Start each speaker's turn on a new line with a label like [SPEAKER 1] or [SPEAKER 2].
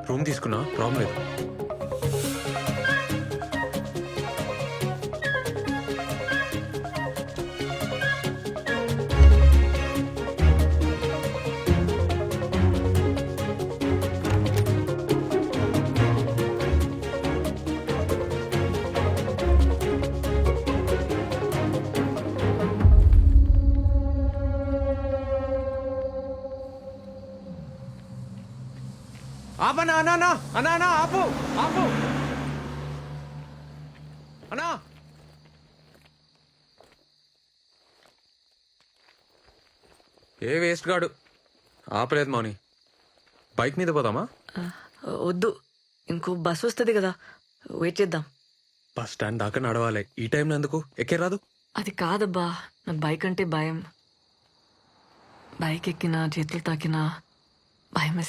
[SPEAKER 1] Room తీసుకున్నా problem లేదు. ఆపనా అన్నా అన్నా అన్నా అన్నా ఆపు ఆపు అన్నా. ఏ వేస్ట్ గాడు ఆపలేదు మౌని. బైక్ మీద పోదామా?
[SPEAKER 2] వద్దు, ఇంకో బస్ వస్తుంది కదా, వెయిట్ చేద్దాం.
[SPEAKER 1] బస్ స్టాండ్ దాకా నడవాలి. ఈ టైంలో ఎందుకు? ఎక్కే రాదు.
[SPEAKER 2] అది కాదబ్బా, నాకు బైక్ అంటే భయం. బైక్ ఎక్కినా చేతులు తాకినా భయం